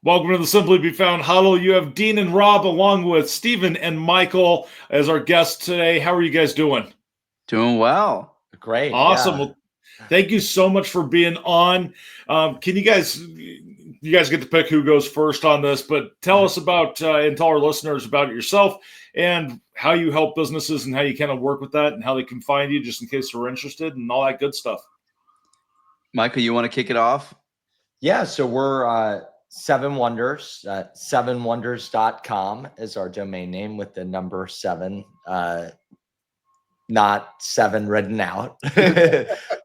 Welcome to the Simply Be Found Huddle. You have Dean and Rob along with Stephen and Michael as our guests today. How are you guys doing? Doing well. Great. Awesome. Yeah. Well, thank you so much for being on. Can you guys get to pick who goes first on this, but tell us about and tell our listeners about yourself and how you help businesses and how you kind of work with that and how they can find you just in case they're interested and all that good stuff. Michael, you want to kick it off? Yeah. So we're Seven Wonders. 7wonders.com is our domain name with the number 7, not 7 written out,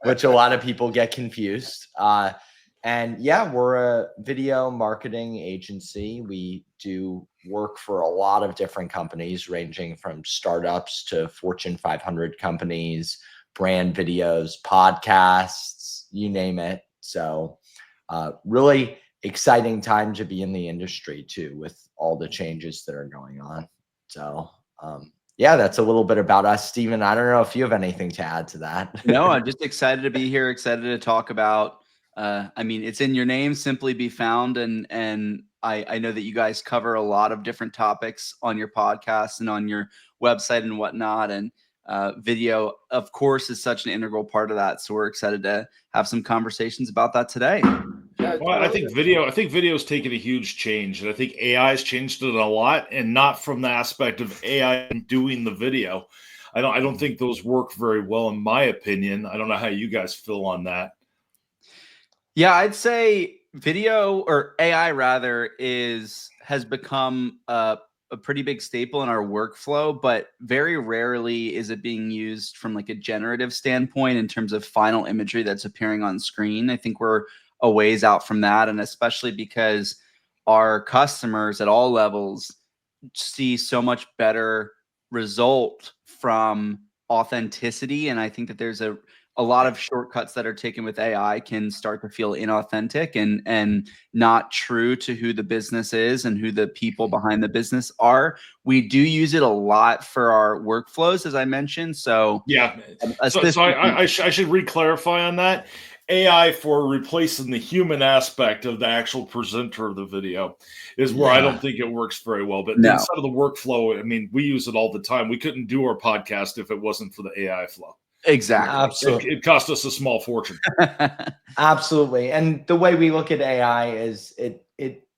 which a lot of people get confused. And yeah, we're a video marketing agency. We do work for a lot of different companies, ranging from startups to Fortune 500 companies, brand videos, podcasts, you name it. So really exciting time to be in the industry too, with all the changes that are going on. So yeah, that's a little bit about us. Stephen, I don't know if you have anything to add to that. No, I'm just excited to be here, excited to talk about, I mean, it's in your name, Simply Be Found. And I know that you guys cover a lot of different topics on your podcast and on your website and whatnot. And video, of course, is such an integral part of that. So we're excited to have some conversations about that today. Well, I think video's taken a huge change, and I think AI has changed it a lot, and not from the aspect of AI doing the video. I don't think those work very well, in my opinion. I don't know how you guys feel on that. Yeah, I'd say video, or AI rather, has become a pretty big staple in our workflow, but very rarely is it being used from like a generative standpoint in terms of final imagery that's appearing on screen. I think we're a ways out from that, and especially because our customers at all levels see so much better result from authenticity. And I think that there's a lot of shortcuts that are taken with AI can start to feel inauthentic and not true to who the business is and who the people behind the business are. We do use it a lot for our workflows, as I mentioned. So yeah, so I should re-clarify on that. AI for replacing the human aspect of the actual presenter of the video is where I don't think it works very well. But inside of the workflow, I mean, we use it all the time. We couldn't do our podcast if it wasn't for the AI flow. Exactly. Absolutely. It cost us a small fortune. Absolutely. And the way we look at AI is it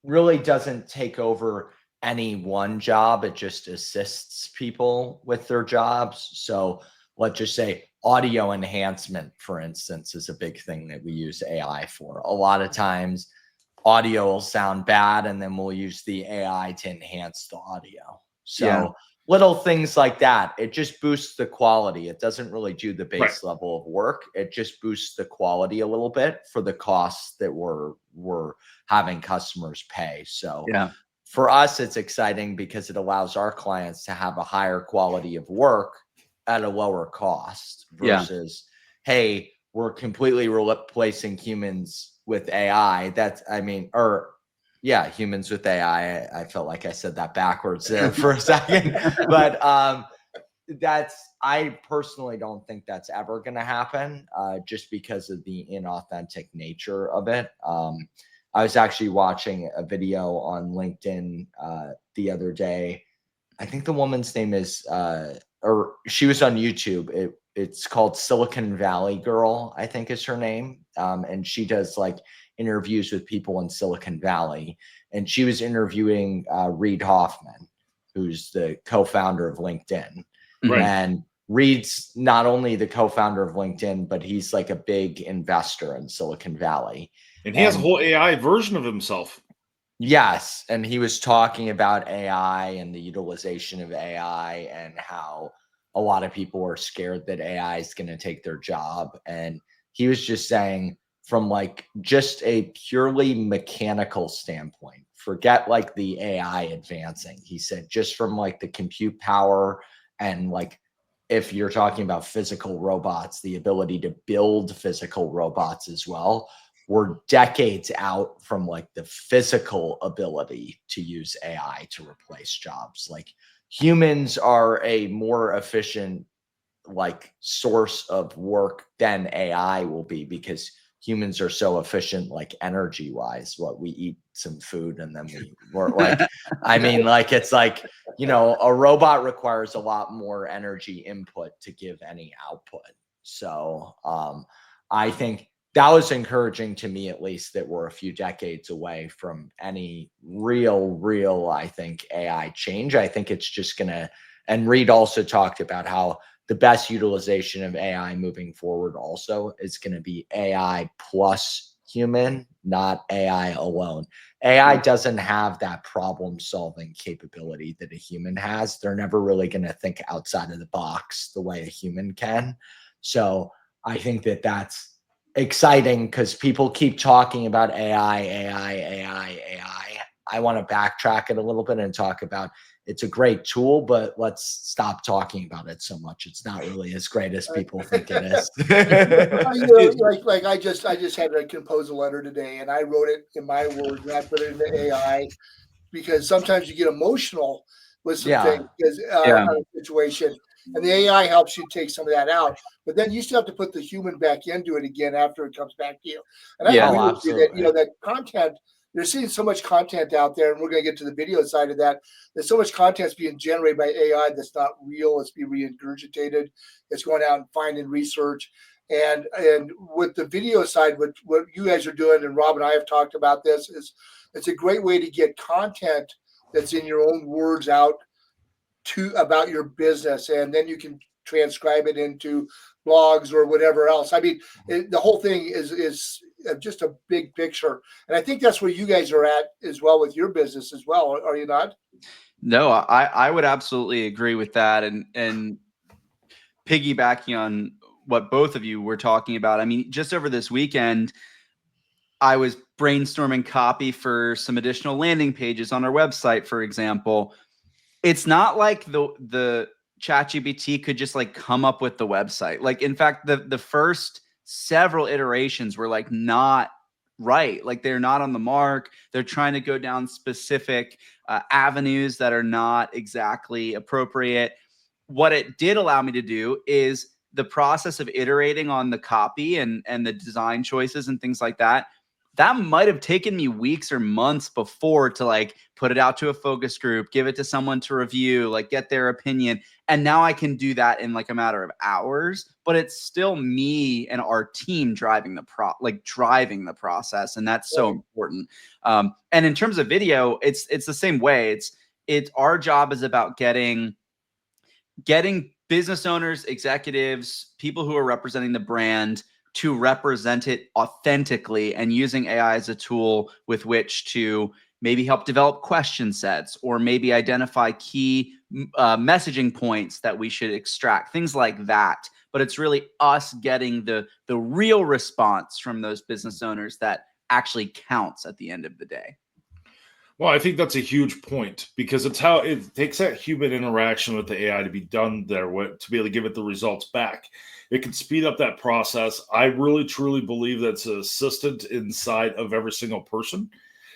really doesn't take over any one job. It just assists people with their jobs. So let's just say audio enhancement, for instance, is a big thing that we use AI for. A lot of times audio will sound bad, and then we'll use the AI to enhance the audio. So little things like that, it just boosts the quality. It doesn't really do the base level of work. It just boosts the quality a little bit for the costs that we're having customers pay. So for us, it's exciting because it allows our clients to have a higher quality of work at a lower cost versus, hey, we're completely replacing humans with AI. Humans with AI. I felt like I said that backwards there for a second, but I personally don't think that's ever going to happen, just because of the inauthentic nature of it. I was actually watching a video on LinkedIn the other day. I think the woman's name is, or she was on YouTube. It's called Silicon Valley Girl, I think is her name. And she does like interviews with people in Silicon Valley. And she was interviewing Reid Hoffman, who's the co-founder of LinkedIn. Right. And Reid's not only the co-founder of LinkedIn, but he's like a big investor in Silicon Valley. And he has a whole AI version of himself. Yes. And he was talking about AI and the utilization of AI and how a lot of people are scared that AI is going to take their job. And he was just saying, from like just a purely mechanical standpoint, forget like the AI advancing. He said, just from like the compute power and like, if you're talking about physical robots, the ability to build physical robots as well, we're decades out from like the physical ability to use AI to replace jobs. Like humans are a more efficient like source of work than AI will be, because humans are so efficient, like energy wise. What we eat some food and then we're like, I mean, like, it's like, you know, a robot requires a lot more energy input to give any output. So I think that was encouraging to me, at least, that we're a few decades away from any real, I think, AI change. I think it's just gonna, and Reed also talked about how the best utilization of AI moving forward also is going to be AI plus human, not AI alone. AI doesn't have that problem solving capability that a human has. They're never really going to think outside of the box the way a human can. So I think that that's exciting because people keep talking about AI. I want to backtrack it a little bit and talk about it's a great tool, but let's stop talking about it so much. It's not really as great as people think it is. You know, like I just had to compose a letter today, and I wrote it in my words, and I put it into AI because sometimes you get emotional with some things because on a situation, and the AI helps you take some of that out. But then you still have to put the human back into it again after it comes back to you. And I agree with you that, you know, that content. You're seeing so much content out there, and we're going to get to the video side of that. There's so much content that's being generated by AI that's not real. It's being regurgitated. It's going out and finding research. And with the video side, what you guys are doing, and Rob and I have talked about this, is it's a great way to get content that's in your own words out about your business, and then you can transcribe it into blogs or whatever else. I mean, the whole thing is just a big picture, and I think that's where you guys are at as well with your business as well. Are you not? No, I would absolutely agree with that, and piggybacking on what both of you were talking about. I mean, just over this weekend, I was brainstorming copy for some additional landing pages on our website, for example. It's not like the ChatGPT could just like come up with the website. Like, in fact, the first several iterations were like not right. Like, they're not on the mark. They're trying to go down specific avenues that are not exactly appropriate. What it did allow me to do is the process of iterating on the copy and the design choices and things like that. That might have taken me weeks or months before to like put it out to a focus group, give it to someone to review, like get their opinion. And now I can do that in like a matter of hours, but it's still me and our team driving the process. And that's so important. And in terms of video, it's the same way. It's our job is about getting business owners, executives, people who are representing the brand to represent it authentically, and using AI as a tool with which to maybe help develop question sets or maybe identify key messaging points that we should extract, things like that. But it's really us getting the real response from those business owners that actually counts at the end of the day. Well, I think that's a huge point, because it's how it takes that human interaction with the AI to be done there, to be able to give it the results back. It can speed up that process. I really, truly believe that's an assistant inside of every single person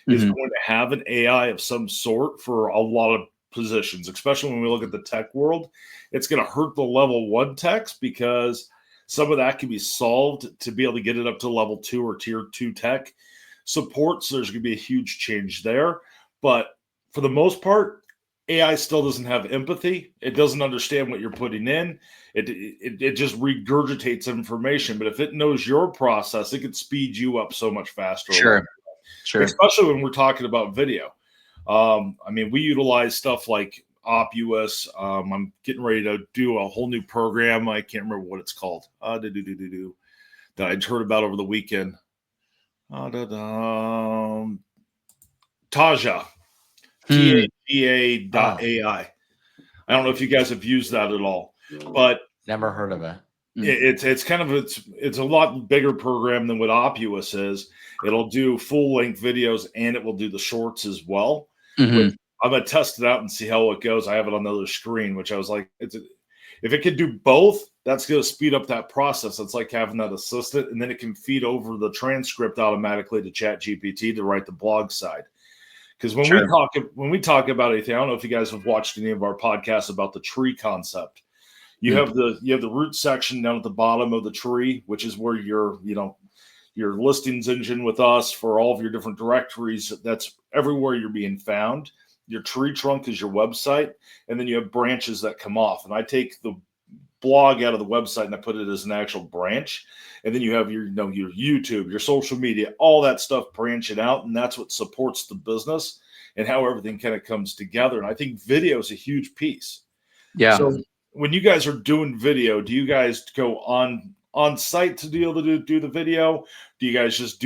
is going to have an AI of some sort for a lot of positions, especially when we look at the tech world. It's going to hurt the level 1 techs because some of that can be solved to be able to get it up to level 2 or tier 2 tech support. So there's going to be a huge change there. But for the most part, AI still doesn't have empathy. It doesn't understand what you're putting in. It just regurgitates information. But if it knows your process, it could speed you up so much faster. Sure. Especially when we're talking about video. I mean, we utilize stuff like Opus. I'm getting ready to do a whole new program. I can't remember what it's called. That I'd heard about over the weekend. Taja. TAGA.ai. I don't know if you guys have used that at all, but never heard of it. It's kind of it's a lot bigger program than what Opus is. It'll do full length videos and it will do the shorts as well. I'm gonna test it out and see how it goes. I have it on the other screen, which I was like, if it could do both, that's gonna speed up that process. It's like having that assistant, and then it can feed over the transcript automatically to ChatGPT to write the blog side. Because when we talk about anything, I don't know if you guys have watched any of our podcasts about the tree concept. You have the root section down at the bottom of the tree, which is where your your listings engine with us for all of your different directories. That's everywhere you're being found. Your tree trunk is your website, and then you have branches that come off. And I take the blog out of the website and I put it as an actual branch. And then you have your, your YouTube, your social media, all that stuff branching out. And that's what supports the business and how everything kind of comes together. And I think video is a huge piece. Yeah. So when you guys are doing video, do you guys go on site to be able to do the video? Do you guys just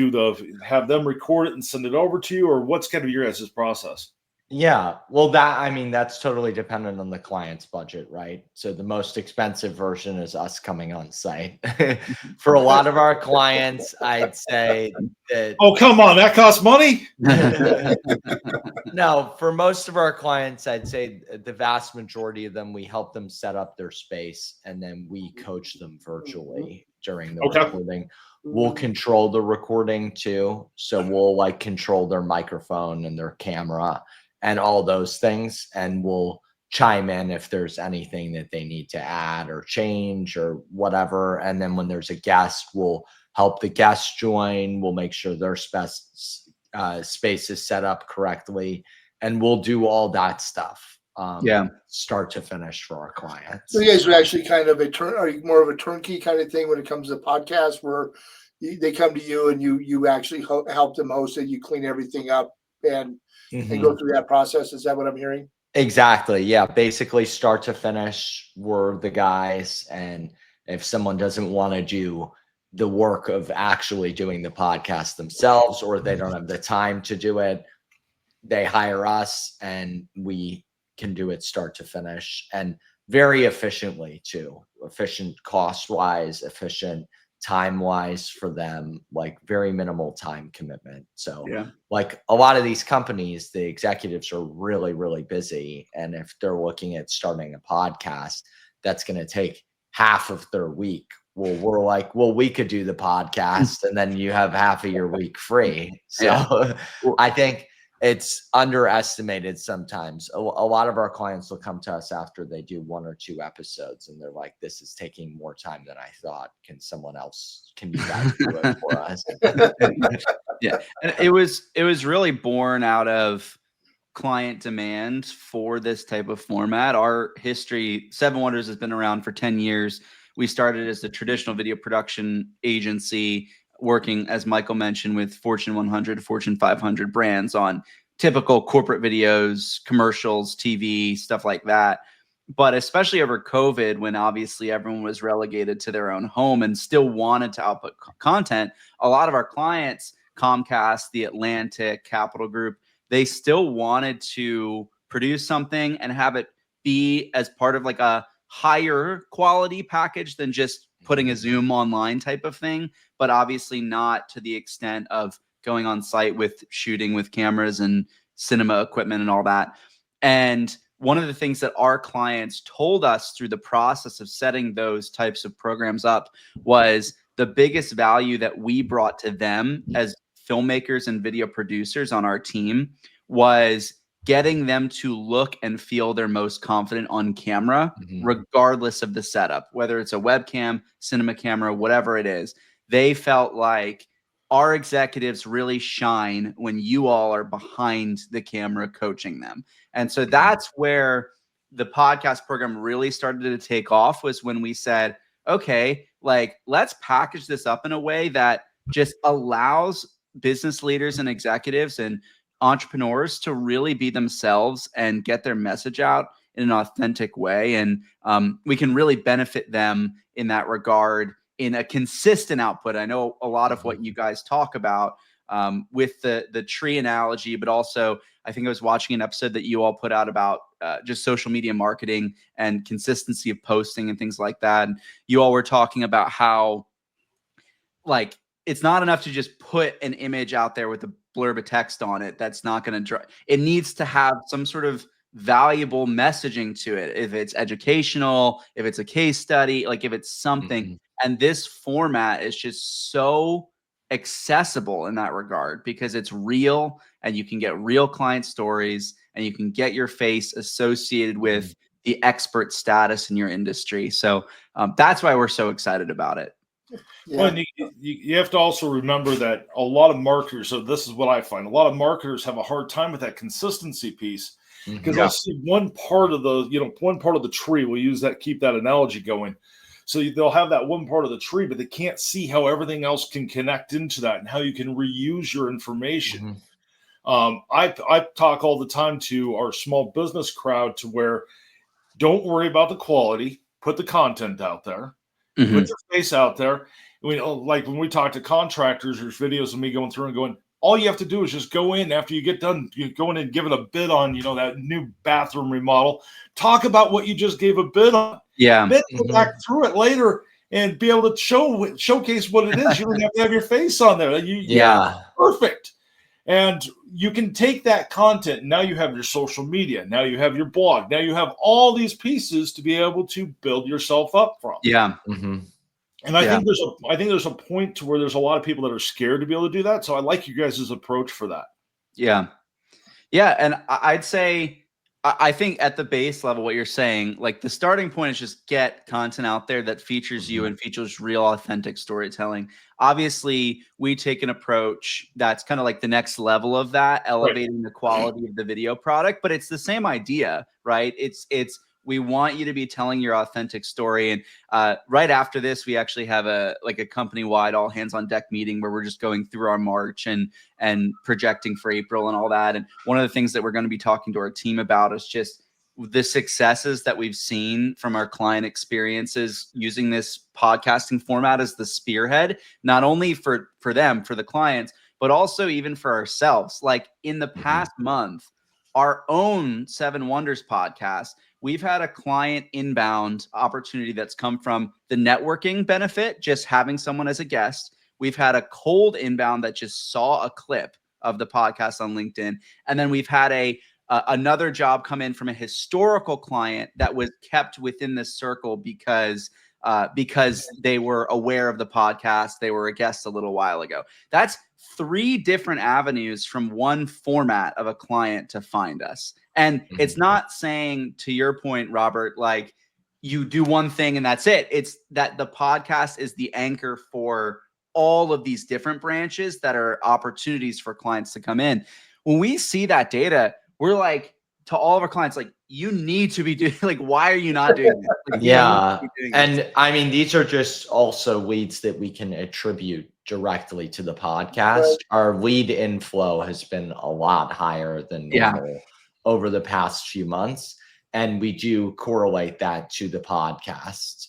have them record it and send it over to you, or what's kind of your guys' process? Yeah, well, that's totally dependent on the client's budget, right? So the most expensive version is us coming on site. For a lot of our clients, I'd say that. Oh, come on, that costs money? No, for most of our clients, I'd say the vast majority of them, we help them set up their space and then we coach them virtually during the recording. We'll control the recording too. So we'll control their microphone and their camera and all those things. And we'll chime in if there's anything that they need to add or change or whatever. And then when there's a guest, we'll help the guest join. We'll make sure their space is set up correctly. And we'll do all that stuff. Start to finish for our clients. So you guys are actually kind of are you more of a turnkey kind of thing when it comes to podcasts where they come to you and you actually help them host it, you clean everything up and go through that process? Is that what I'm hearing? Exactly. Yeah. Basically start to finish, we're the guys. And if someone doesn't want to do the work of actually doing the podcast themselves, or they don't have the time to do it, they hire us and we can do it start to finish, and very efficiently too. Efficient cost wise, efficient time wise for them, very minimal time commitment. So a lot of these companies, the executives are really, really busy. And if they're looking at starting a podcast, that's going to take half of their week. Well, we're like, we could do the podcast and then you have half of your week free. So I think it's underestimated sometimes. A lot of our clients will come to us after they do 1 or 2 episodes and they're like, this is taking more time than I thought. Can you guys do it for us? And it was really born out of client demand for this type of format. Our history, Seven Wonders has been around for 10 years. We started as a traditional video production agency, working, as Michael mentioned, with Fortune 100, Fortune 500 brands on typical corporate videos, commercials, TV, stuff like that. But especially over COVID, when obviously everyone was relegated to their own home and still wanted to output content, a lot of our clients, Comcast, The Atlantic, Capital Group, they still wanted to produce something and have it be as part of a higher quality package than just putting a Zoom online type of thing, but obviously not to the extent of going on site with shooting with cameras and cinema equipment and all that. And one of the things that our clients told us through the process of setting those types of programs up was the biggest value that we brought to them as filmmakers and video producers on our team was getting them to look and feel their most confident on camera, regardless of the setup, whether it's a webcam, cinema camera, whatever it is. They felt like our executives really shine when you all are behind the camera coaching them. And so that's where the podcast program really started to take off, was when we said, okay, let's package this up in a way that just allows business leaders and executives and entrepreneurs to really be themselves and get their message out in an authentic way. And we can really benefit them in that regard in a consistent output. I know a lot of what you guys talk about with the tree analogy, but also I think I was watching an episode that you all put out about just social media marketing and consistency of posting and things like that. And you all were talking about how it's not enough to just put an image out there with a blurb of text on it. That's not going to drive. It needs to have some sort of valuable messaging to it. If it's educational, if it's a case study, if it's something. And this format is just so accessible in that regard because it's real and you can get real client stories and you can get your face associated with the expert status in your industry. So that's why we're so excited about it. Well, you have to also remember that a lot of marketers, so this is what I find, a lot of marketers have a hard time with that consistency piece, because I see one part of the tree, we'll use that, keep that analogy going. So they'll have that one part of the tree, but they can't see how everything else can connect into that and how you can reuse your information. I talk all the time to our small business crowd to where, don't worry about the quality, put the content out there, put your face out there. Like when we talk to contractors, there's videos of me going through and going, all you have to do is just go in after you get done, you go in and give it a bid on, that new bathroom remodel. Talk about what you just gave a bid on. Yeah. Then go back through it later and be able to showcase what it is. You don't have to have your face on there. Perfect. And you can take that content. Now you have your social media. Now you have your blog. Now you have all these pieces to be able to build yourself up from. Yeah. And I think there's a point to where there's a lot of people that are scared to be able to do that. So I like you guys' approach for that. Yeah. Yeah. And I'd say, I think at the base level, what you're saying, like the starting point is just get content out there that features you and features real authentic storytelling. Obviously, we take an approach that's kind of like the next level of that, elevating the quality of the video product, but it's the same idea, right? It's we want you to be telling your authentic story. And right after this, we actually have a company-wide all hands on deck meeting where we're just going through our March and projecting for April and all that. And one of the things that we're going to be talking to our team about is just the successes that we've seen from our client experiences using this podcasting format as the spearhead, not only for them, for the clients, but also even for ourselves. Like in the past month, our own Seven Wonders podcast, we've had a client inbound opportunity that's come from the networking benefit, just having someone as a guest. We've had a cold inbound that just saw a clip of the podcast on LinkedIn. And then we've had another job come in from a historical client that was kept within this circle because they were aware of the podcast. They were a guest a little while ago. That's 3 different avenues from one format of a client to find us. And it's not saying, to your point, Robert, like you do one thing and that's it. It's that the podcast is the anchor for all of these different branches that are opportunities for clients to come in. When we see that data, we're like, to all of our clients, like, you need to be doing, like, why are you not doing it? Like, and I mean, these are just also leads that we can attribute directly to the podcast. Our lead inflow has been a lot higher than normal over the past few months. And we do correlate that to the podcast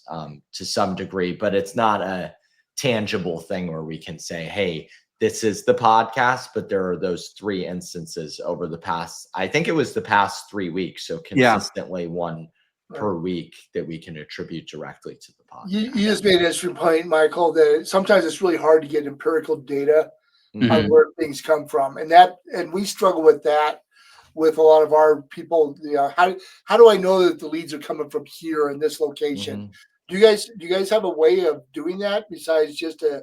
to some degree, but it's not a tangible thing where we can say, hey, this is the podcast, but there are those 3 instances over the past, I think it was the past 3 weeks. So consistently one per week that we can attribute directly to the podcast. You just made an interesting point, Michael, that sometimes it's really hard to get empirical data on where things come from. And we struggle with that with a lot of our people. How do I know that the leads are coming from here in this location? Do you guys have a way of doing that besides just a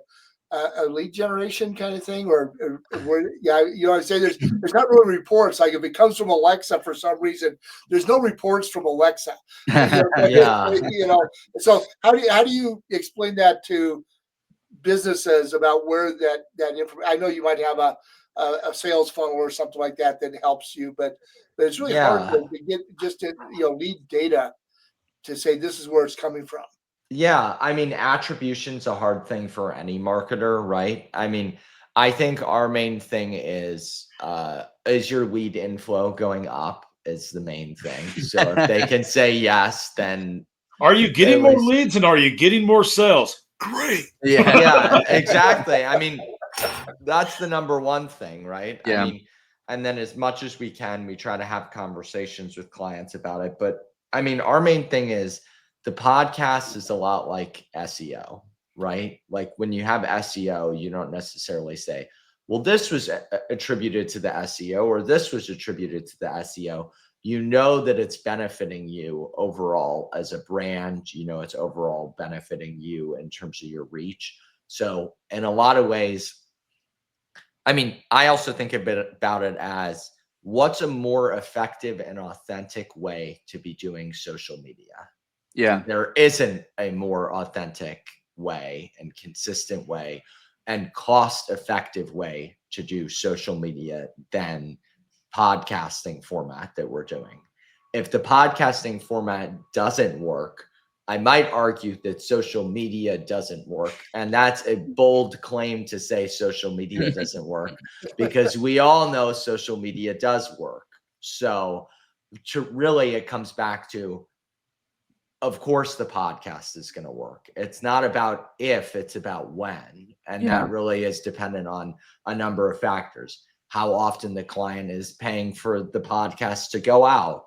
lead generation kind of thing, or I say there's not really reports. Like if it comes from Alexa for some reason, there's no reports from Alexa. So how do you explain that to businesses about where that information? I know you might have a sales funnel or something like that helps you, but it's really hard to get just lead data to say this is where it's coming from. Yeah, I mean, attribution's a hard thing for any marketer, right? I mean, I think our main thing is your lead inflow going up is the main thing. So if they can say yes, then are you getting more leads and are you getting more sales? Great. Yeah, exactly. I mean, that's the number one thing, right? Yeah. I mean, and then as much as we can, we try to have conversations with clients about it. But I mean, our main thing is the podcast is a lot like SEO, right? Like when you have SEO, you don't necessarily say, well, this was attributed to the SEO or this was attributed to the SEO. You know that it's benefiting you overall as a brand. It's overall benefiting you in terms of your reach. So in a lot of ways, I mean, I also think a bit about it as what's a more effective and authentic way to be doing social media? Yeah. There isn't a more authentic way and consistent way and cost-effective way to do social media than podcasting format that we're doing. If the podcasting format doesn't work, I might argue that social media doesn't work. And that's a bold claim to say social media doesn't work, because we all know social media does work. So really, it comes back to, of course, the podcast is going to work. It's not about if, it's about when. And that really is dependent on a number of factors. How often the client is paying for the podcast to go out,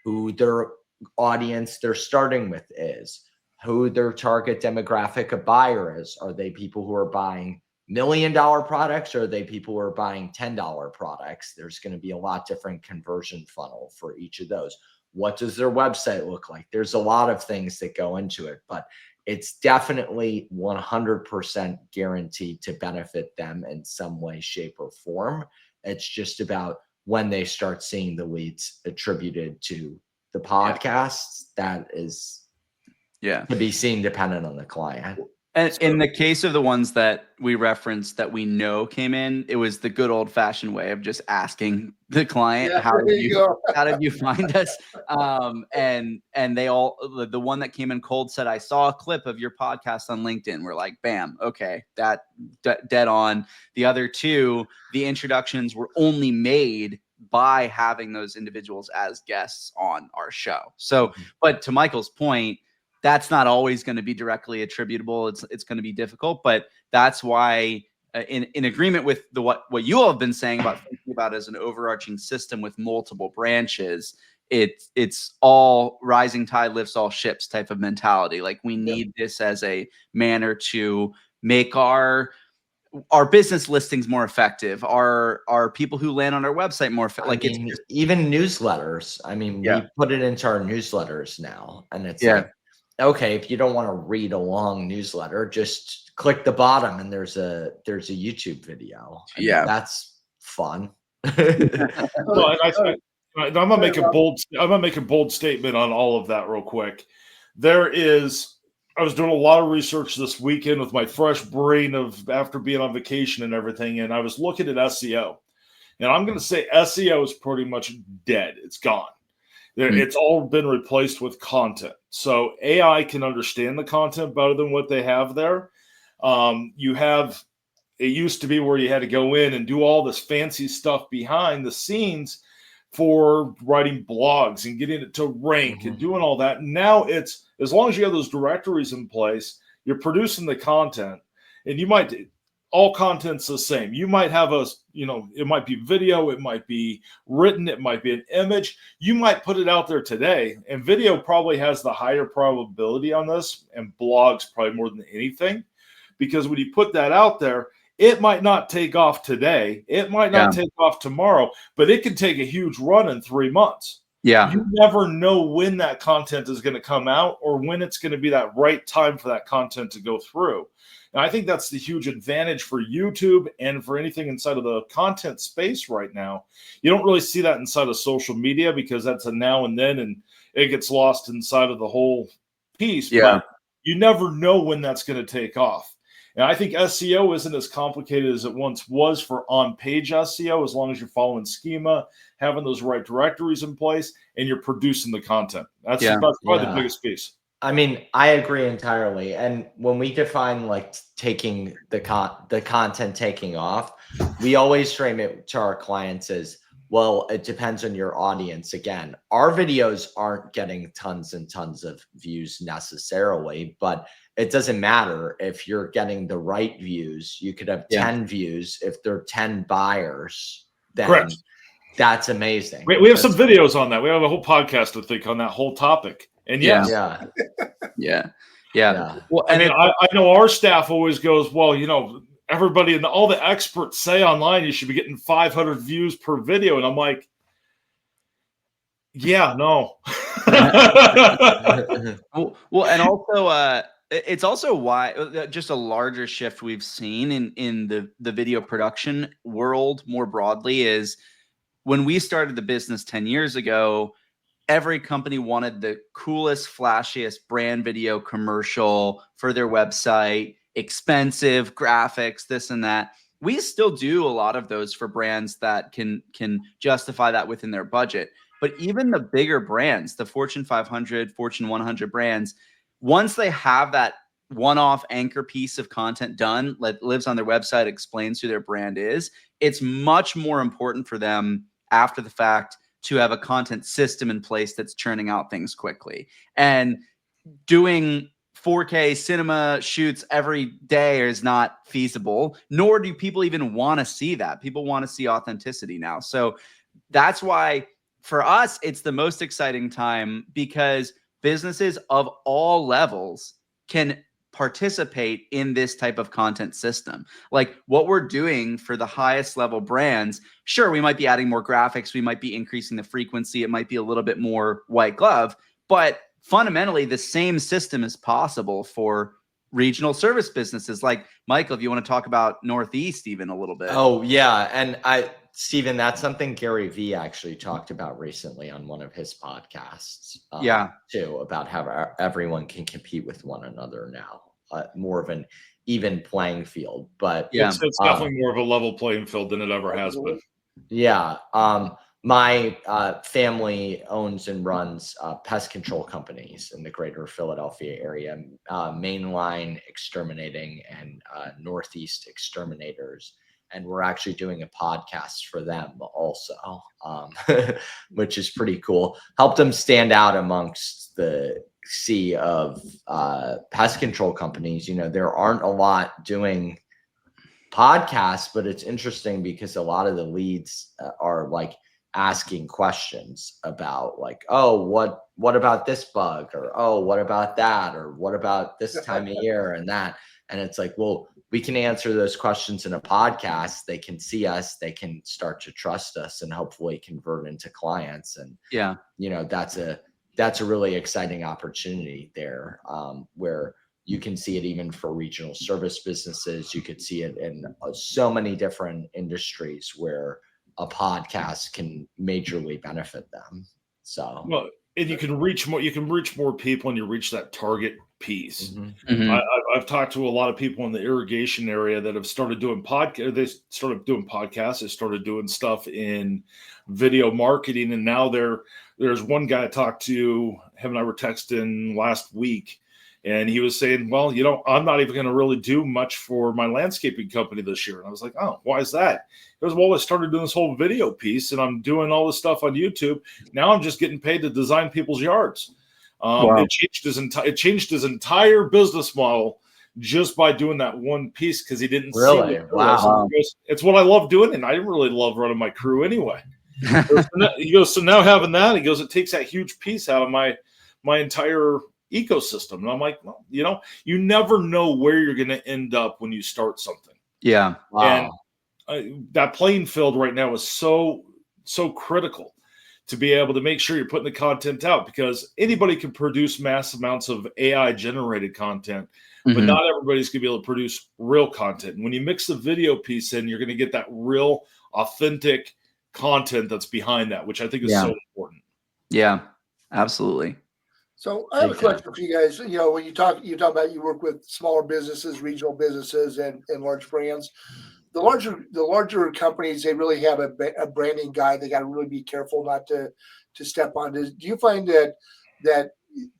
who their audience they're starting with is, who their target demographic of buyer is. Are they people who are buying $1 million products, or are they people who are buying $10 products? There's going to be a lot different conversion funnel for each of those. What does their website look like? There's a lot of things that go into it, but it's definitely 100% guaranteed to benefit them in some way, shape, or form. It's just about when they start seeing the leads attributed to the podcasts, that is to be seen dependent on the client. And in the case of the ones that we referenced that we know came in, it was the good old fashioned way of just asking the client, how did you find us? And they all, the one that came in cold said, I saw a clip of your podcast on LinkedIn. We're like, bam, okay, that dead on. The other two, the introductions were only made by having those individuals as guests on our show. So, but to Michael's point, that's not always going to be directly attributable. It's going to be difficult, but that's why in agreement with what you all have been saying about thinking about as an overarching system with multiple branches, it's all rising tide lifts all ships type of mentality. Like we need this as a manner to make our business listings more effective, our people who land on our website more effective. Like it's even newsletters. I mean, we put it into our newsletters now, and it's like, okay, if you don't want to read a long newsletter, just click the bottom and there's a YouTube video. I mean, that's fun. Well, and I'm gonna make a bold statement on all of that real quick. I was doing a lot of research this weekend with my fresh brain after being on vacation and everything, and I was looking at SEO. And I'm going to say SEO is pretty much dead. It's gone. It's all been replaced with content. So AI can understand the content better than what they have there. It used to be where you had to go in and do all this fancy stuff behind the scenes for writing blogs and getting it to rank and doing all that. Now it's, as long as you have those directories in place, you're producing the content, and all content's the same. You might have it might be video, it might be written, it might be an image. You might put it out there today, and video probably has the higher probability on this, and blogs probably more than anything, because when you put that out there, it might not take off today, it might not take off tomorrow, but it can take a huge run in 3 months. You never know when that content is going to come out or when it's going to be that right time for that content to go through. And I think that's the huge advantage for YouTube and for anything inside of the content space right now. You don't really see that inside of social media, because that's a now and then, and it gets lost inside of the whole piece. But you never know when that's going to take off. And I think SEO isn't as complicated as it once was for on-page SEO, as long as you're following schema, having those right directories in place, and you're producing the content. That's probably the biggest piece. I mean, I agree entirely. And when we define like taking the content taking off, we always frame it to our clients as, well, it depends on your audience. Again, our videos aren't getting tons and tons of views necessarily, but it doesn't matter if you're getting the right views. You could have 10 views. If they're 10 buyers, then that's amazing. We have some videos on that. We have a whole podcast, I think, on that whole topic. And Well, I mean, I know our staff always goes, well, everybody and all the experts say online you should be getting 500 views per video. And I'm like, no. Well, and also, it's also why just a larger shift we've seen in the video production world more broadly is when we started the business 10 years ago, every company wanted the coolest, flashiest brand video commercial for their website, expensive graphics, this and that. We still do a lot of those for brands that can justify that within their budget. But even the bigger brands, the Fortune 500, Fortune 100 brands, once they have that one-off anchor piece of content done that lives on their website, explains who their brand is, it's much more important for them after the fact to have a content system in place that's churning out things quickly. And doing 4K cinema shoots every day is not feasible, nor do people even want to see that. People want to see authenticity now. So that's why for us, it's the most exciting time, because businesses of all levels can participate in this type of content system. Like what we're doing for the highest level brands, sure, we might be adding more graphics, we might be increasing the frequency, it might be a little bit more white glove, but fundamentally the same system is possible for regional service businesses. Like Michael, if you want to talk about Northeast even a little bit. Oh yeah. And Stephen, that's something Gary Vee actually talked about recently on one of his podcasts. Too, about how everyone can compete with one another now. More of an even playing field, but it's definitely more of a level playing field than it ever has been. Yeah. My family owns and runs pest control companies in the greater Philadelphia area, Mainline Exterminating and Northeast Exterminators. And we're actually doing a podcast for them also, which is pretty cool. Helped them stand out amongst the sea of pest control companies. You know, there aren't a lot doing podcasts, but it's interesting because a lot of the leads are like asking questions about like, oh, what about this bug, or oh, what about that, or what about this time of year and that. And it's like, well, we can answer those questions in a podcast. They can see us, they can start to trust us, and hopefully convert into clients. And you know, that's a really exciting opportunity there, where you can see it even for regional service businesses. You could see it in so many different industries where a podcast can majorly benefit them. So, well, and you can reach more people, and you reach that target piece. I've talked to a lot of people in the irrigation area that have started doing podcasts. They started doing podcasts. They started doing stuff in video marketing. And now there's one guy I talked to, him and I were texting last week, and he was saying, well, you know, I'm not even going to really do much for my landscaping company this year. And I was like, oh, why is that? He goes, well, I started doing this whole video piece, and I'm doing all this stuff on YouTube. Now I'm just getting paid to design people's yards. Wow. It changed his entire business model just by doing that one piece, because he didn't really see it. Wow. Goes, it's what I love doing, and I didn't really love running my crew anyway. He goes, so now having that, he goes, it takes that huge piece out of my entire ecosystem. And I'm like, well, you know, you never know where you're going to end up when you start something. Yeah. Wow. And that playing field right now is so critical to be able to make sure you're putting the content out, because anybody can produce mass amounts of AI generated content, but not everybody's going to be able to produce real content. And when you mix the video piece in, you're going to get that real authentic content that's behind that, which I think is so important. Yeah, absolutely. So I have a question for you guys. You know, when you talk about you work with smaller businesses, regional businesses, and large brands. The larger companies, they really have a branding guide. They got to really be careful not to step on. Do you find that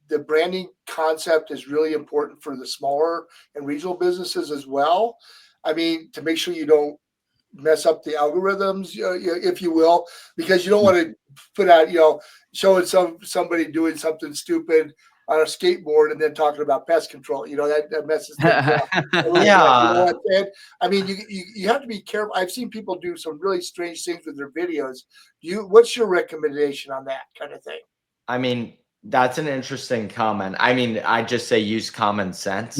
the branding concept is really important for the smaller and regional businesses as well? I mean, to make sure you don't mess up the algorithms, if you will, because you don't want to put out, showing somebody doing something stupid on a skateboard and then talking about pest control. You know, that messes things up. Yeah. I mean, you have to be careful. I've seen people do some really strange things with their videos. What's your recommendation on that kind of thing? I mean, that's an interesting comment. I mean, I just say use common sense.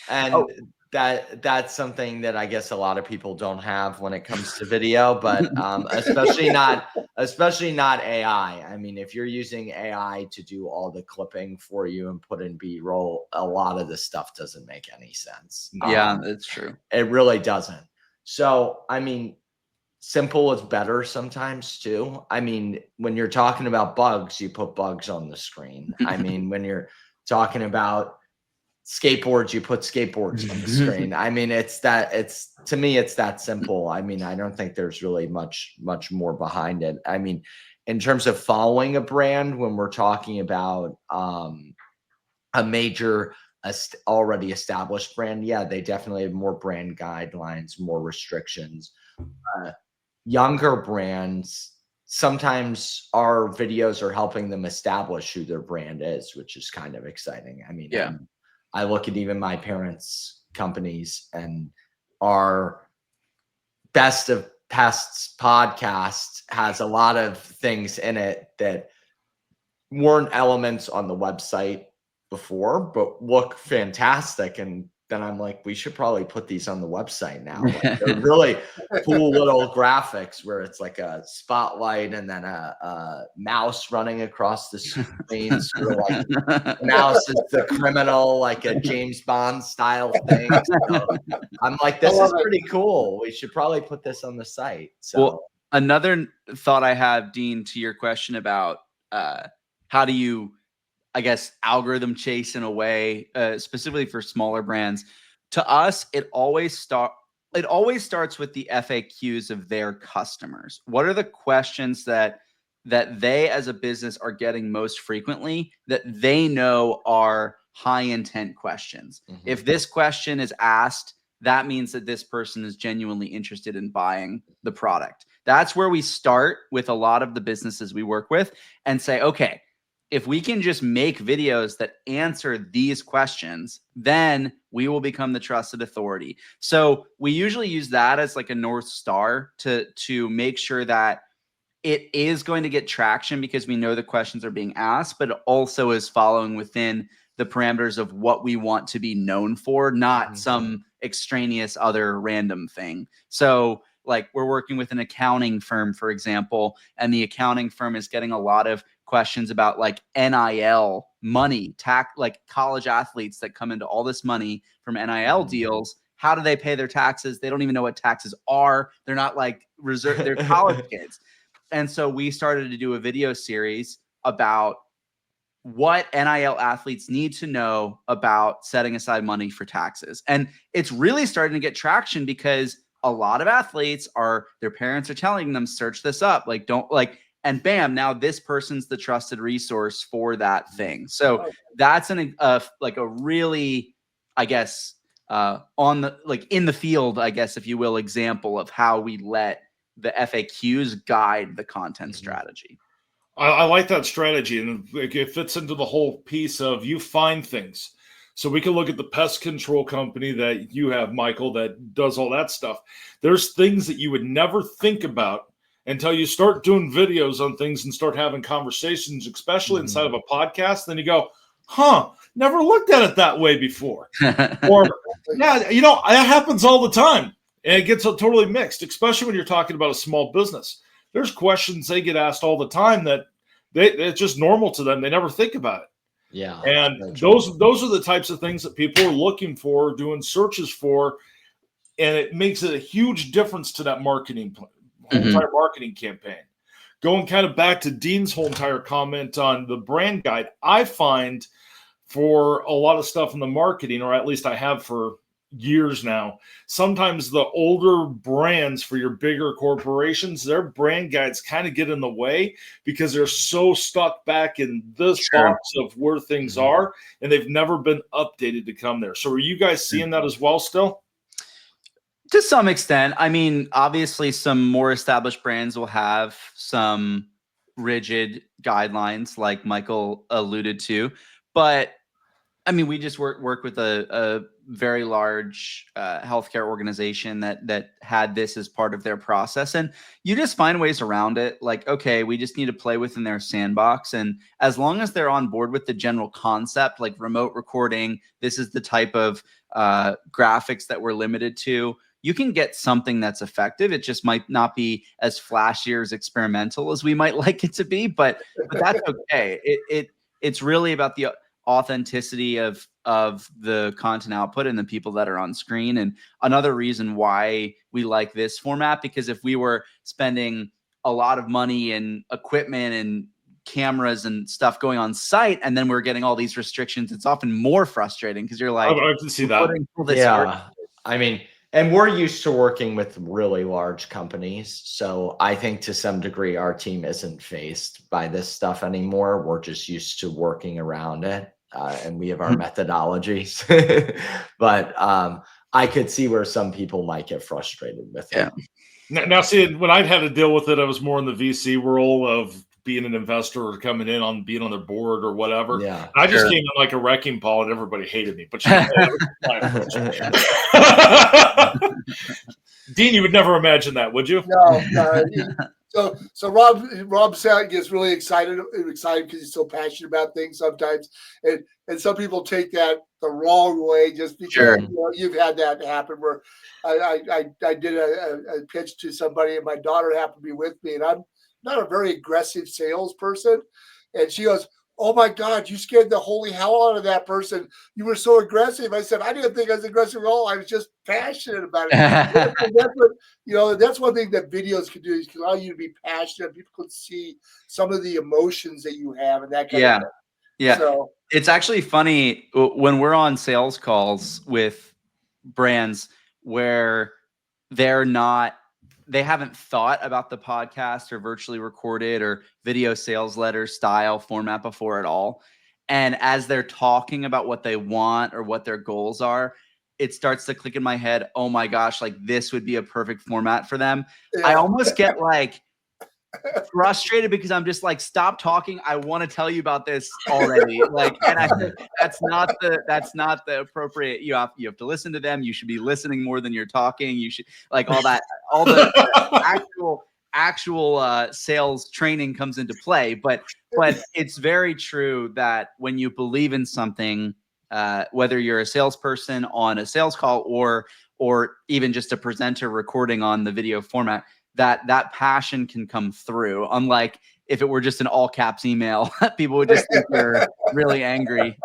And that's something that I guess a lot of people don't have when it comes to video, but especially not AI. I mean, if you're using AI to do all the clipping for you and put in B-roll, a lot of this stuff doesn't make any sense. Yeah, that's true. It really doesn't. So, I mean, simple is better sometimes too. I mean, when you're talking about bugs, you put bugs on the screen. I mean, when you're talking about skateboards, you put skateboards on the screen. I mean, to me, it's that simple. I mean, I don't think there's really much more behind it. I mean, in terms of following a brand, when we're talking about a major already established brand, yeah, they definitely have more brand guidelines, more restrictions. Younger brands, sometimes our videos are helping them establish who their brand is, which is kind of exciting. I mean, yeah. I look at even my parents' companies, and our Best of Pests podcast has a lot of things in it that weren't elements on the website before, but look fantastic. And then I'm like, we should probably put these on the website now. Like, they're really cool little graphics where it's like a spotlight and then a mouse running across the screen. Sort of like the mouse is the criminal, like a James Bond style thing. So I'm like, this is pretty cool. We should probably put this on the site. So well, another thought I have, Dean, to your question about how do you, I guess, algorithm chase in a way, specifically for smaller brands. To us, it always starts with the FAQs of their customers. What are the questions that they as a business are getting most frequently that they know are high intent questions? Mm-hmm. If this question is asked, that means that this person is genuinely interested in buying the product. That's where we start with a lot of the businesses we work with and say, okay, if we can just make videos that answer these questions, then we will become the trusted authority. So we usually use that as like a North Star to make sure that it is going to get traction because we know the questions are being asked, but it also is following within the parameters of what we want to be known for, not some extraneous other random thing. So like we're working with an accounting firm, for example, and the accounting firm is getting a lot of questions about like NIL money, like college athletes that come into all this money from NIL deals. How do they pay their taxes? They don't even know what taxes are. They're not like they're college kids. And so we started to do a video series about what NIL athletes need to know about setting aside money for taxes. And it's really starting to get traction because a lot of athletes their parents are telling them, search this up, like don't like, and bam, now this person's the trusted resource for that thing. So that's like a really, I guess, in the field, I guess, if you will, example of how we let the FAQs guide the content strategy. I like that strategy, and it fits into the whole piece of you find things. So we can look at the pest control company that you have, Michael, that does all that stuff. There's things that you would never think about until you start doing videos on things and start having conversations, especially inside of a podcast. Then you go, never looked at it that way before. Or, yeah, that happens all the time. And it gets totally mixed, especially when you're talking about a small business. There's questions they get asked all the time that it's just normal to them. They never think about it. Yeah. And those are the types of things that people are looking for, doing searches for, and it makes it a huge difference to that marketing plan. Whole entire marketing campaign. Going kind of back to Dean's whole entire comment on the brand guide, I find for a lot of stuff in the marketing, or at least I have for years now, sometimes the older brands for your bigger corporations, their brand guides kind of get in the way because they're so stuck back in this box of where things are, and they've never been updated to come there. So are you guys seeing that as well still? To some extent. I mean, obviously some more established brands will have some rigid guidelines like Michael alluded to, but I mean, we just work with a very large healthcare organization that had this as part of their process, and you just find ways around it. Like, okay, we just need to play within their sandbox, and as long as they're on board with the general concept, like remote recording, this is the type of graphics that we're limited to. You can get something that's effective. It just might not be as flashy or as experimental as we might like it to be, but that's okay. It's really about the authenticity of of the content output and the people that are on screen. And another reason why we like this format, because if we were spending a lot of money and equipment and cameras and stuff going on site, and then we're getting all these restrictions, it's often more frustrating because you're like, I can see that. Yeah. I mean, and we're used to working with really large companies. So I think to some degree, our team isn't faced by this stuff anymore. We're just used to working around it. And we have our methodologies, but I could see where some people might get frustrated with it. Now, see, when I'd had to deal with it, I was more in the VC role of being an investor or coming in on being on their board or whatever. Yeah, I just came in like a wrecking ball and everybody hated me. But Dean, you would never imagine that, would you? No. So Rob gets really excited because he's so passionate about things sometimes, and some people take that the wrong way just because you've had that happen. Where I did a pitch to somebody, and my daughter happened to be with me, and I'm not a very aggressive salesperson, and she goes, "Oh my God, you scared the holy hell out of that person. You were so aggressive." I said, "I didn't think I was aggressive at all. I was just passionate about it." That's what, that's one thing that videos can do, is can allow you to be passionate. People can see some of the emotions that you have and that kind of thing. Yeah. So it's actually funny when we're on sales calls with brands where they haven't thought about the podcast or virtually recorded or video sales letter style format before at all. And as they're talking about what they want or what their goals are, it starts to click in my head, oh my gosh, like this would be a perfect format for them. Yeah. I almost get like frustrated because I'm just like, stop talking. I want to tell you about this already. Like, and I think that's not the appropriate, you have to listen to them. You should be listening more than you're talking. You should like all the actual sales training comes into play, but it's very true that when you believe in something, whether you're a salesperson on a sales call or even just a presenter recording on the video format, that passion can come through. Unlike if it were just an all caps email, people would just think you're really angry.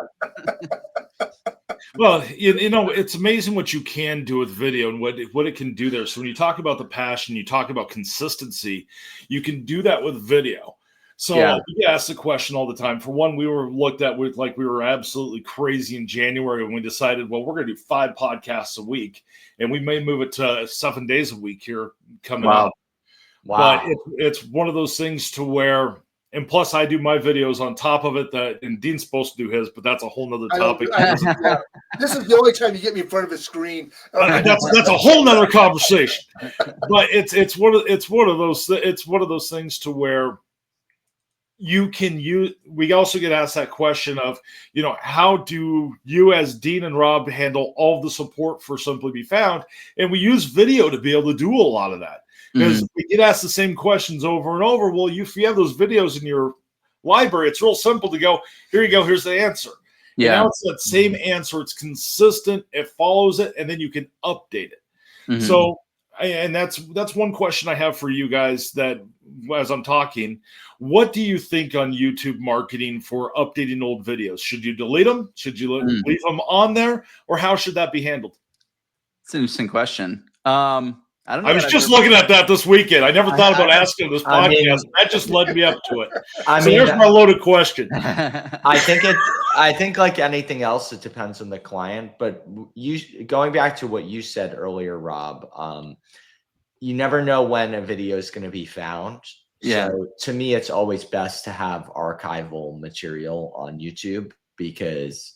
Well, it's amazing what you can do with video and what it can do there. So when you talk about the passion, you talk about consistency, you can do that with video. So we ask the question all the time. For one, we were looked at with like we were absolutely crazy in January when we decided, well, we're going to do 5 podcasts a week, and we may move it to 7 days a week here coming up. Wow. But it's one of those things to where, and plus I do my videos on top of it, and Dean's supposed to do his, but that's a whole nother topic. This is the only time you get me in front of a screen. That's a whole nother conversation. But it's one of those things to where you can use. We also get asked that question of, how do you as Dean and Rob handle all the support for Simply Be Found? And we use video to be able to do a lot of that. Because we get asked the same questions over and over. Well, if you have those videos in your library, it's real simple to go, here you go, here's the answer. Yeah. And now it's that same answer. It's consistent. It follows it, and then you can update it. Mm-hmm. So, and that's one question I have for you guys that as I'm talking, what do you think on YouTube marketing for updating old videos? Should you delete them? Should you leave them on there? Or how should that be handled? It's an interesting question. I don't know. I was just looking at that this weekend. I never thought about asking this podcast. That just led me up to it. Here's my loaded question. I think like anything else, it depends on the client. But going back to what you said earlier, Rob, you never know when a video is going to be found. Yeah. So to me, it's always best to have archival material on YouTube because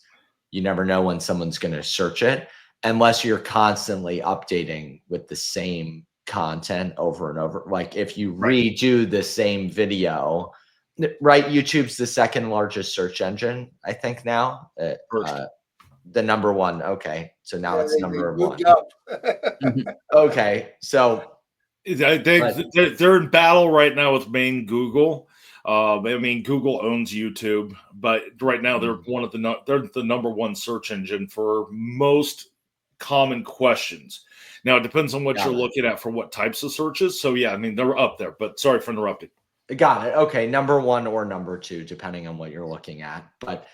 you never know when someone's going to search it. Unless you're constantly updating with the same content over and over. Like if you redo the same video, right? YouTube's the second largest search engine, I think now. The number one. Okay. So now it's number one. Okay. So they're in battle right now with main Google. Google owns YouTube, but right now they're they're the number one search engine for most common questions. Now it depends on what you're looking at for what types of searches. So they're up there, but sorry for interrupting. Got it. Okay. Number one or number two, depending on what you're looking at. But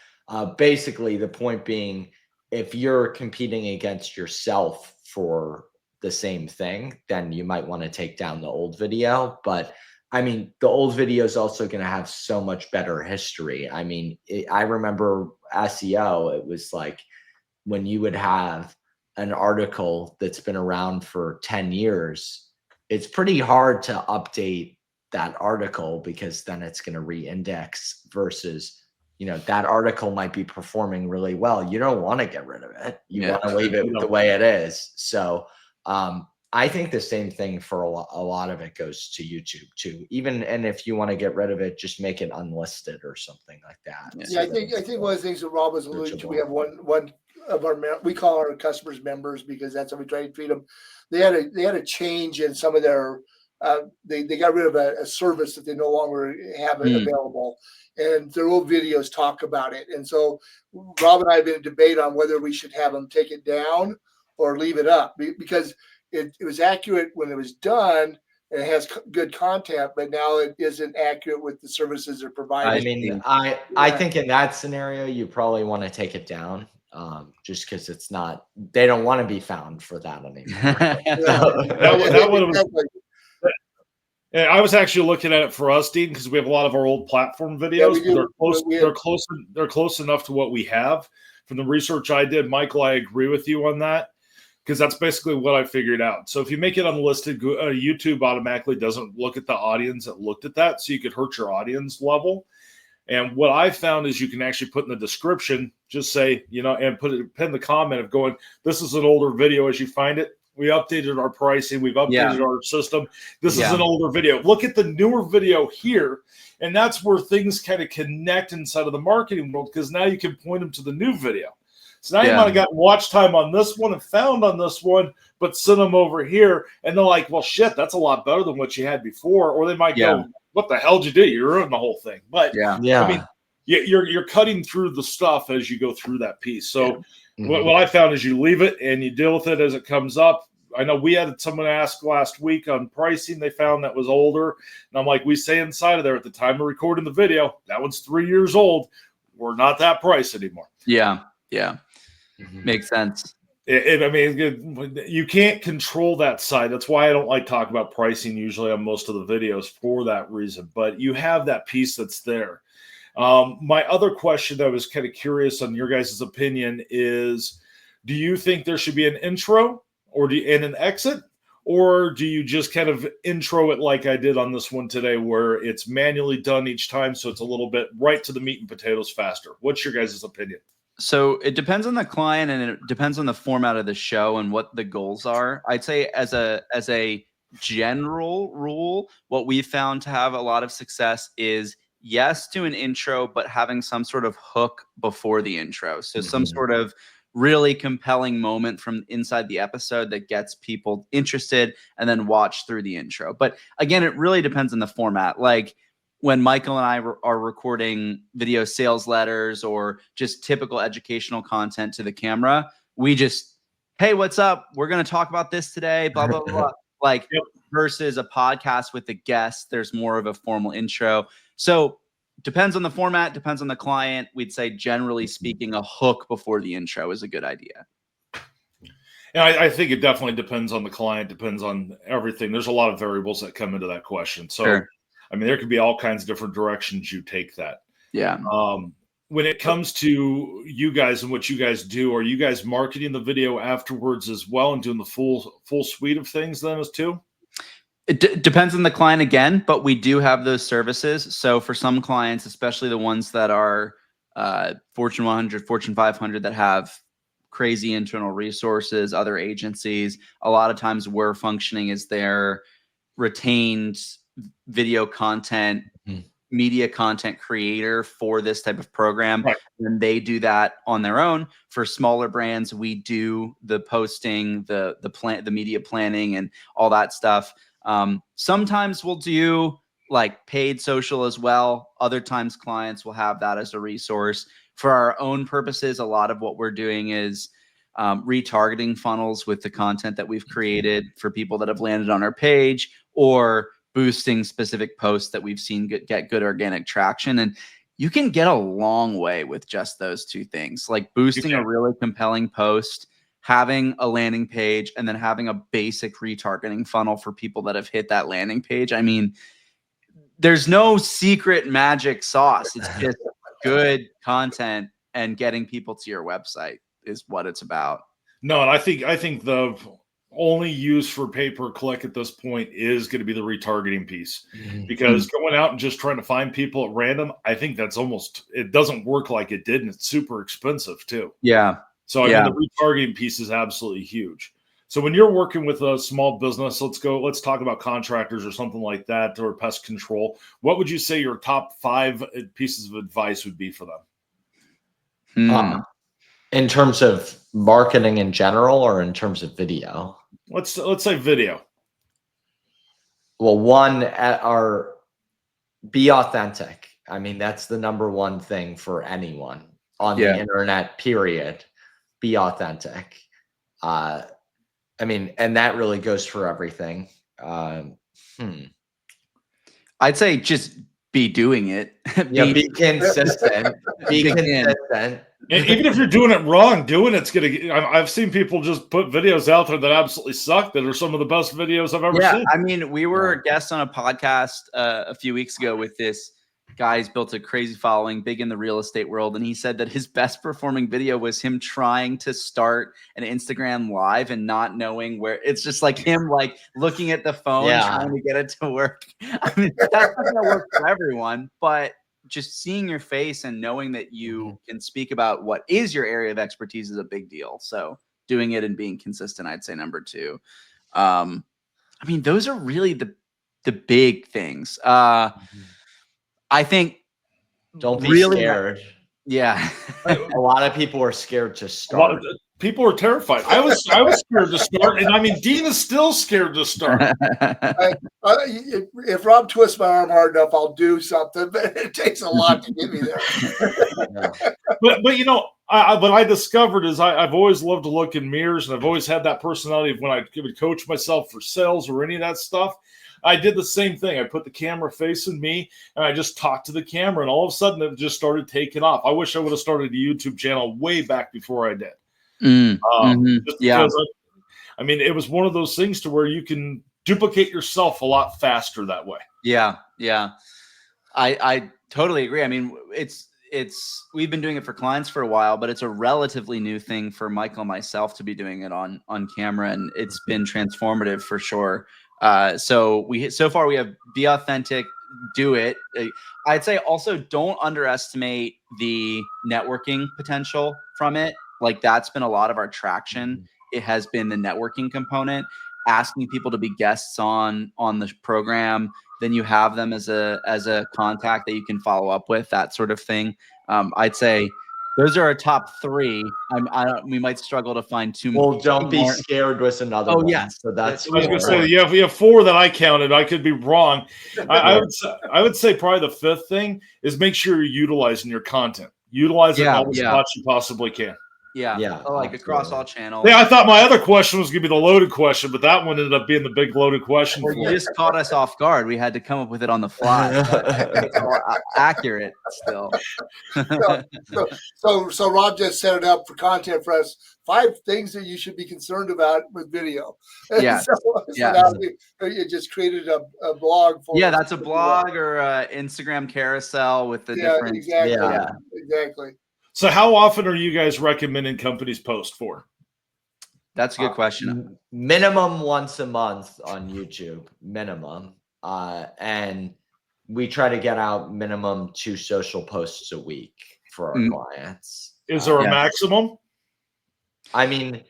Basically, the point being, if you're competing against yourself for the same thing, then you might want to take down the old video. But I mean, the old video is also going to have so much better history. I mean, I remember SEO, it was like when you would have an article that's been around for 10 years, it's pretty hard to update that article because then it's going to re-index versus, you know, that article might be performing really well. You don't want to get rid of it. You want to leave it the way it is. So I think the same thing for a lot of it goes to YouTube too. Even, and if you want to get rid of it, just make it unlisted or something like that. Yeah, I think one of the things that Rob was alluding to, we have one of our, we call our customers members because that's how we try to treat them. They had a change in some of their, they got rid of a service that they no longer have available, and their old videos talk about it. And so Rob and I have been in debate on whether we should have them take it down or leave it up, because it was accurate when it was done. And it has good content, but now it isn't accurate with the services they're providing. I mean, I think in that scenario, you probably want to take it down, just because it's not, they don't want to be found for that anymore. I was actually looking at it for us, Dean, because we have a lot of our old platform videos. They're close enough to what we have. From the research I did, Michael, I agree with you on that, because that's basically what I figured out. So if you make it unlisted, YouTube automatically doesn't look at the audience that looked at that, so you could hurt your audience level. And what I found is you can actually put in the description, just say, you know, and pin the comment of going, this is an older video as you find it. We updated our pricing. We've updated our system. This is an older video. Look at the newer video here. And that's where things kind of connect inside of the marketing world, because now you can point them to the new video. So now you might have gotten watch time on this one and found on this one, but send them over here. And they're like, well, shit, that's a lot better than what you had before. Or they might go, what the hell did you do? You ruined the whole thing. But I mean, you're cutting through the stuff as you go through that piece. So what I found is you leave it and you deal with it as it comes up. I know we had someone ask last week on pricing. They found that was older. And I'm like, we say inside of there at the time of recording the video, that one's 3 years old. We're not that price anymore. Yeah. Makes sense. I mean, you can't control that side. That's why I don't like talking about pricing usually on most of the videos for that reason. But you have that piece that's there. My other question that I was kind of curious on your guys' opinion is, do you think there should be an intro and an exit? Or do you just kind of intro it like I did on this one today, where it's manually done each time, so it's a little bit right to the meat and potatoes faster? What's your guys' opinion? So it depends on the client, and it depends on the format of the show and what the goals are. I'd say as a general rule, what we've found to have a lot of success is yes to an intro, but having some sort of hook before the intro. So some sort of really compelling moment from inside the episode that gets people interested, and then watch through the intro. But again, it really depends on the format. Like when Michael and I are recording video sales letters or just typical educational content to the camera, we just, hey, what's up? We're going to talk about this today, blah, blah, blah. Like versus a podcast with a guest, there's more of a formal intro. So depends on the format, depends on the client. We'd say, generally speaking, a hook before the intro is a good idea. And I think it definitely depends on the client, depends on everything. There's a lot of variables that come into that question. So, I mean, there could be all kinds of different directions you take that. Yeah. When it comes to you guys and what you guys do, are you guys marketing the video afterwards as well and doing the full suite of things then as too? It depends on the client again, but we do have those services. So for some clients, especially the ones that are Fortune 100, Fortune 500 that have crazy internal resources, other agencies, a lot of times we're functioning as their retained video content, media content creator for this type of program. And they do that on their own. For smaller brands, we do the posting, the media planning and all that stuff. Sometimes we'll do like paid social as well. Other times clients will have that as a resource. For our own purposes, a lot of what we're doing is retargeting funnels with the content that we've created for people that have landed on our page, or boosting specific posts that we've seen get good organic traction. And you can get a long way with just those two things, like boosting a really compelling post, having a landing page, and then having a basic retargeting funnel for people that have hit that landing page. I mean, there's no secret magic sauce. It's just good content and getting people to your website is what it's about. No, and I think the only use for pay-per-click at this point is going to be the retargeting piece, because going out and just trying to find people at random, I think that's it doesn't work like it did, and it's super expensive too. Yeah. So I mean, the retargeting piece is absolutely huge. So when you're working with a small business, let's talk about contractors or something like that, or pest control. What would you say your top 5 pieces of advice would be for them? In terms of marketing in general, or in terms of video? Let's say video. Well, one, be authentic. I mean, that's the number one thing for anyone on the internet, period. Be authentic. I mean, and that really goes for everything. I'd say just be doing it. Be consistent. Be consistent. Even if you're doing it wrong, it's going to. I've seen people just put videos out there that absolutely suck, that are some of the best videos I've ever seen. I mean, we were guests on a podcast a few weeks ago with this guy who's built a crazy following, big in the real estate world. And he said that his best performing video was him trying to start an Instagram live and not knowing where. It's just like him like looking at the phone, trying to get it to work. I mean, that's not going to work for everyone, but just seeing your face and knowing that you can speak about what is your area of expertise is a big deal. So doing it and being consistent, I'd say number 2. I mean, those are really the big things. I think don't be scared. Yeah. A lot of people are scared to start. People are terrified. I was scared to start, and I mean, Dean is still scared to start. If Rob twists my arm hard enough, I'll do something, but it takes a lot to get me there. But you know, what I discovered is I've always loved to look in mirrors, and I've always had that personality of when I would coach myself for sales or any of that stuff. I did the same thing. I put the camera facing me, and I just talked to the camera, and all of a sudden it just started taking off. I wish I would have started a YouTube channel way back before I did. Just because I mean, it was one of those things to where you can duplicate yourself a lot faster that way. Yeah. I totally agree. I mean, we've been doing it for clients for a while, but it's a relatively new thing for Michael and myself to be doing it on camera, and it's been transformative for sure. So far we have be authentic, do it. I'd say also don't underestimate the networking potential from it. Like that's been a lot of our traction. It has been the networking component, asking people to be guests on the program. Then you have them as a contact that you can follow up with, that sort of thing. I'd say those are our top 3. We might struggle to find 2 more. Well, don't be scared with another one. Yes. So that's. I was going to say, we have 4 that I counted. I could be wrong. I would say probably the 5th thing is make sure you're utilizing your content. Utilize it in all the spots you possibly can. Yeah. Like across all channels. Yeah, I thought my other question was going to be the loaded question, but that one ended up being the big loaded question. Well, you just caught us off guard. We had to come up with it on the fly. It's all accurate still. So Rob just set it up for content for us. 5 things that you should be concerned about with video. Yeah. You just created a blog for. Yeah, that's a blog or Instagram carousel with the different. Exactly. So how often are you guys recommending companies post for? That's a good question. Minimum once a month on YouTube, minimum. And we try to get out minimum 2 social posts a week for our clients. Is there a maximum? I mean,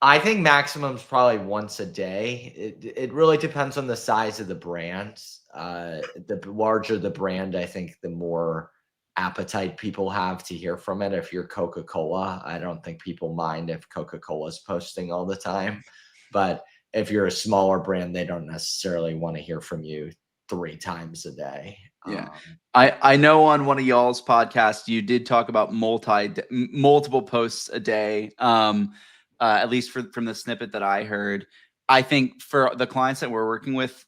I think maximum is probably once a day. It really depends on the size of the brand. The larger the brand, I think the more appetite people have to hear from it. If you're Coca-Cola, I don't think people mind if Coca-Cola is posting all the time. But if you're a smaller brand, they don't necessarily want to hear from you 3 times a day. Yeah. I know on one of y'all's podcasts, you did talk about multiple posts a day, at least from the snippet that I heard. I think for the clients that we're working with,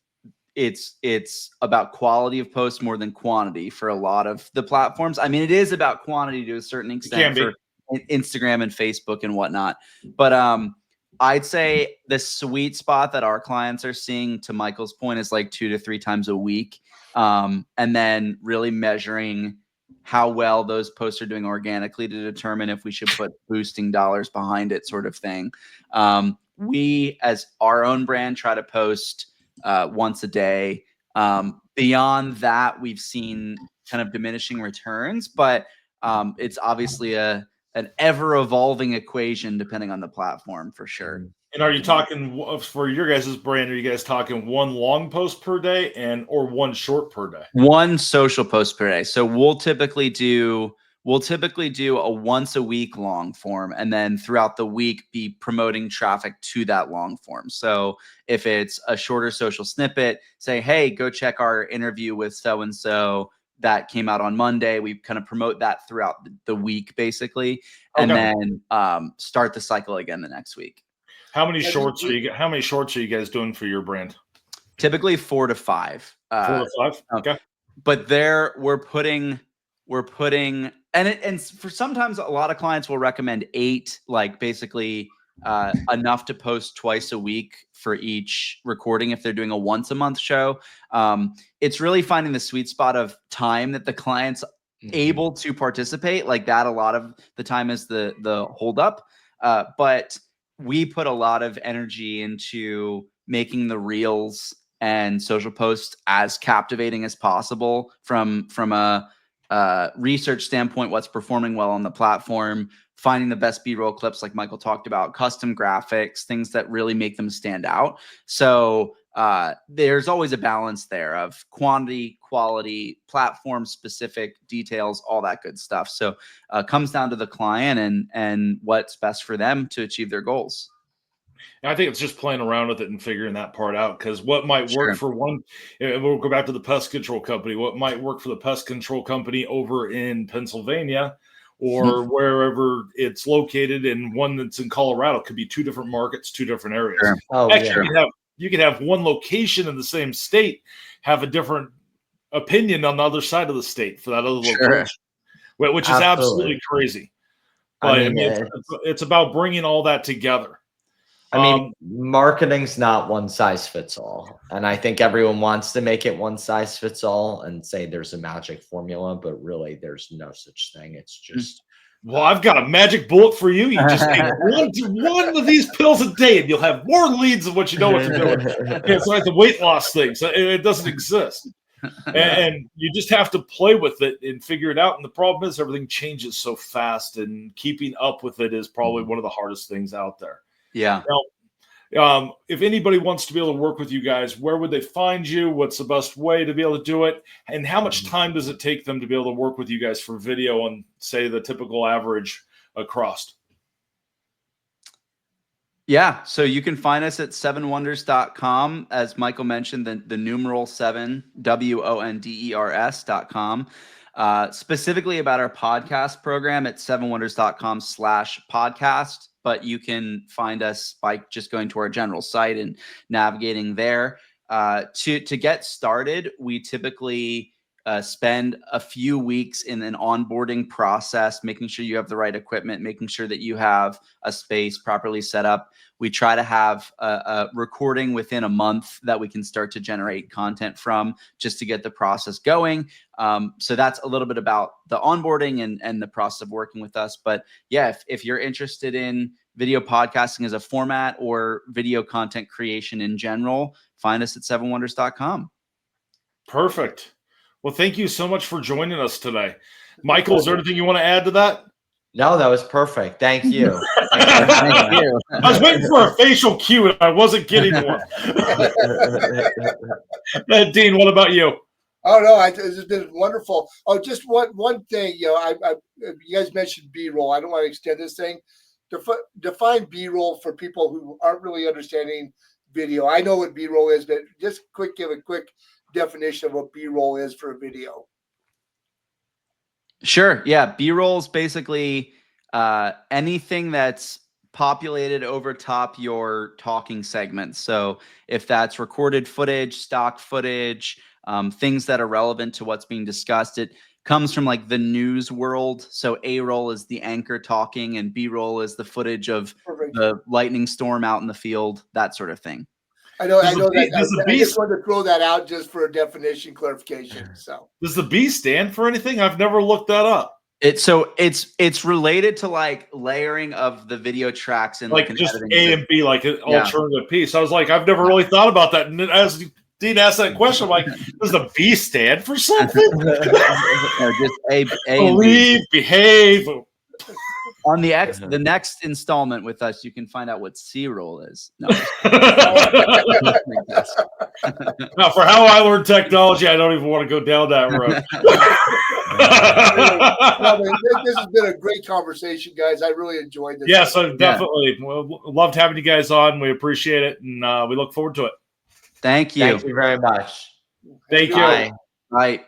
it's about quality of posts more than quantity for a lot of the platforms. I mean, it is about quantity to a certain extent for Instagram and Facebook and whatnot. But I'd say the sweet spot that our clients are seeing, to Michael's point, is like 2 to 3 times a week. And then really measuring how well those posts are doing organically to determine if we should put boosting dollars behind it, sort of thing. We, as our own brand, try to post once a day. Beyond that, we've seen kind of diminishing returns, but it's obviously an ever evolving equation depending on the platform, for sure. And are you talking, for your guys' brand, are you guys talking one long post per day or one short per day? One social post per day. So we'll typically do a once a week long form, and then throughout the week be promoting traffic to that long form. So if it's a shorter social snippet, say, hey, go check our interview with so-and-so that came out on Monday. We kind of promote that throughout the week, basically, and then start the cycle again the next week. How many shorts are you guys doing for your brand? Typically 4 to 5. 4 to 5. Okay. But there we're putting and for sometimes a lot of clients will recommend 8, like basically enough to post twice a week for each recording if they're doing a once a month show. It's really finding the sweet spot of time that the client's able to participate. Like that, a lot of the time is the holdup. But we put a lot of energy into making the reels and social posts as captivating as possible from a research standpoint, what's performing well on the platform, finding the best B-roll clips like Michael talked about, custom graphics, things that really make them stand out. So there's always a balance there of quantity, quality, platform specific details, all that good stuff. So it comes down to the client and what's best for them to achieve their goals. I think it's just playing around with it and figuring that part out, because what might work for one, we'll go back to the pest control company. What might work for the pest control company over in Pennsylvania or wherever it's located, and one that's in Colorado could be 2 different markets, 2 different areas. Sure. Oh, actually, you could have one location in the same state have a different opinion on the other side of the state for that other location, which is absolutely crazy. But I mean, it's about bringing all that together. I mean, marketing's not one size fits all. And I think everyone wants to make it one size fits all and say there's a magic formula, but really there's no such thing. It's just. Well, I've got a magic bullet for you. You just take one of these pills a day and you'll have more leads than what you know what you're doing. It's like the weight loss thing. So it doesn't exist. And you just have to play with it and figure it out. And the problem is everything changes so fast, and keeping up with it is probably one of the hardest things out there. Yeah. Now, if anybody wants to be able to work with you guys, where would they find you? What's the best way to be able to do it? And how much time does it take them to be able to work with you guys for video on, say, the typical average across? Yeah. So you can find us at 7wonders.com. As Michael mentioned, the numeral 7, WONDERS.com. Specifically about our podcast program at 7wonders.com/podcast. But you can find us by just going to our general site and navigating there. To get started, we typically spend a few weeks in an onboarding process, making sure you have the right equipment, making sure that you have a space properly set up. We try to have a recording within a month that we can start to generate content from, just to get the process going. So that's a little bit about the onboarding and the process of working with us. But yeah, if you're interested in video podcasting as a format or video content creation in general, find us at 7wonders.com. Perfect. Well, thank you so much for joining us today. Michael, is there anything you want to add to that? No, that was perfect. Thank you. Thank you. I was waiting for a facial cue and I wasn't getting one. Dean, what about you? Oh no, it's been wonderful. Oh, just one thing, you guys mentioned B-roll. I don't want to extend this thing. Define B-roll for people who aren't really understanding video. I know what B-roll is, but just give a quick definition of what B-roll is for a video. Sure. Yeah. B-roll is basically anything that's populated over top your talking segments. So if that's recorded footage, stock footage, things that are relevant to what's being discussed, it comes from like the news world. So A-roll is the anchor talking, and B-roll is the footage of the lightning storm out in the field, that sort of thing. I know that. I just wanted to throw that out just for a definition clarification. So does the B stand for anything? I've never looked that up. It's related to like layering of the video tracks and like just A and B, like an alternative piece. I was like, I've never really thought about that. And as Dean asked that question, I'm like, does the B stand for something? Just A Believe, behave. On the next installment with us, you can find out what C-roll is. No. Now, for how I learned technology, I don't even want to go down that road. This has been a great conversation, guys. I really enjoyed this. Yes, definitely. Well, loved having you guys on. We appreciate it, and we look forward to it. Thank you. Thank you very much. Thank you. Bye. Bye.